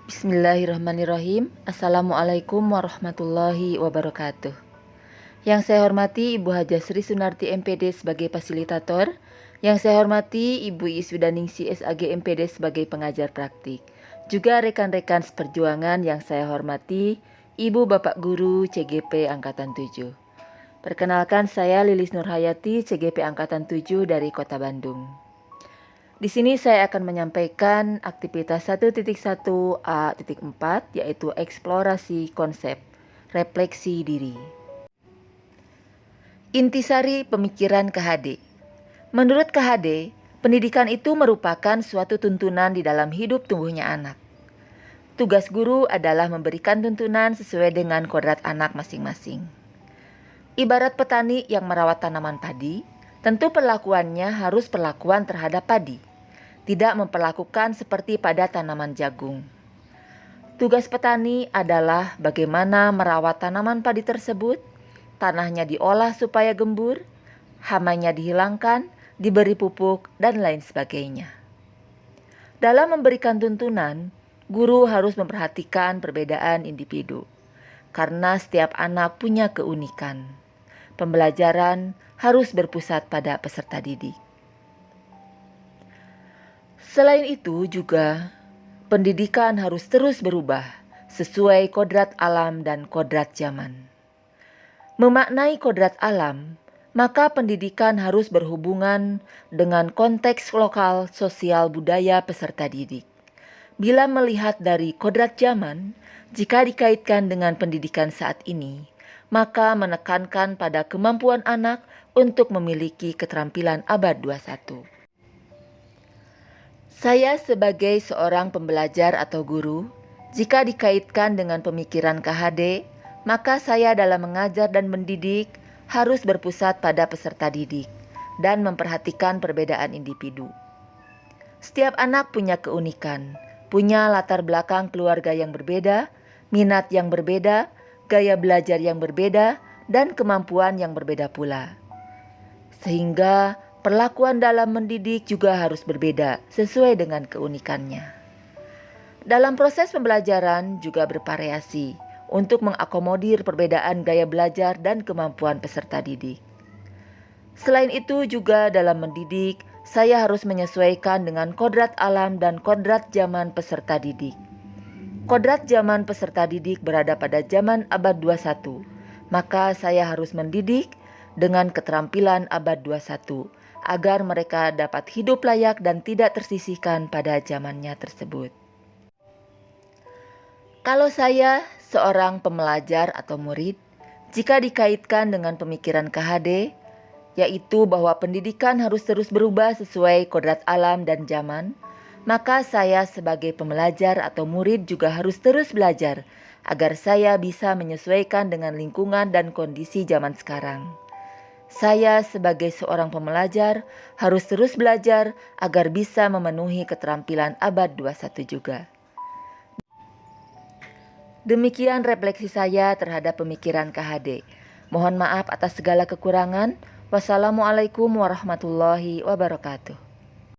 Bismillahirrahmanirrahim. Assalamualaikum warahmatullahi wabarakatuh. Yang saya hormati Ibu Haja Sri Sunarti MPD sebagai fasilitator. Yang saya hormati Ibu Iswidaningsi SAG MPD sebagai pengajar praktik. Juga rekan-rekan seperjuangan yang saya hormati Ibu Bapak Guru CGP Angkatan 7. Perkenalkan, saya Lilis Nurhayati, CGP Angkatan 7 dari Kota Bandung. Di sini saya akan menyampaikan aktivitas 1.1a.4 yaitu eksplorasi konsep refleksi diri. Intisari pemikiran KHD. Menurut KHD, pendidikan itu merupakan suatu tuntunan di dalam hidup tumbuhnya anak. Tugas guru adalah memberikan tuntunan sesuai dengan kodrat anak masing-masing. Ibarat petani yang merawat tanaman padi, tentu perlakuannya harus perlakuan terhadap padi. Tidak memperlakukan seperti pada tanaman jagung. Tugas petani adalah bagaimana merawat tanaman padi tersebut, tanahnya diolah supaya gembur, hamanya dihilangkan, diberi pupuk, dan lain sebagainya. Dalam memberikan tuntunan, guru harus memperhatikan perbedaan individu, karena setiap anak punya keunikan. Pembelajaran harus berpusat pada peserta didik. Selain itu juga, pendidikan harus terus berubah sesuai kodrat alam dan kodrat zaman. Memaknai kodrat alam, maka pendidikan harus berhubungan dengan konteks lokal, sosial, budaya peserta didik. Bila melihat dari kodrat zaman, jika dikaitkan dengan pendidikan saat ini, maka menekankan pada kemampuan anak untuk memiliki keterampilan abad 21. Saya sebagai seorang pembelajar atau guru, jika dikaitkan dengan pemikiran KHD, maka saya dalam mengajar dan mendidik harus berpusat pada peserta didik dan memperhatikan perbedaan individu. Setiap anak punya keunikan, punya latar belakang keluarga yang berbeda, minat yang berbeda, gaya belajar yang berbeda, dan kemampuan yang berbeda pula. Sehingga perlakuan dalam mendidik juga harus berbeda sesuai dengan keunikannya. Dalam proses pembelajaran juga bervariasi untuk mengakomodir perbedaan gaya belajar dan kemampuan peserta didik. Selain itu juga dalam mendidik, saya harus menyesuaikan dengan kodrat alam dan kodrat zaman peserta didik. Kodrat zaman peserta didik berada pada zaman abad 21, maka saya harus mendidik dengan keterampilan abad 21, agar mereka dapat hidup layak dan tidak tersisihkan pada zamannya tersebut. Kalau saya seorang pembelajar atau murid, jika dikaitkan dengan pemikiran KHD, yaitu bahwa pendidikan harus terus berubah sesuai kodrat alam dan zaman, maka saya sebagai pembelajar atau murid juga harus terus belajar, agar saya bisa menyesuaikan dengan lingkungan dan kondisi zaman sekarang. Saya sebagai seorang pembelajar harus terus belajar agar bisa memenuhi keterampilan abad 21 juga. Demikian refleksi saya terhadap pemikiran KHD. Mohon maaf atas segala kekurangan. Wassalamualaikum warahmatullahi wabarakatuh.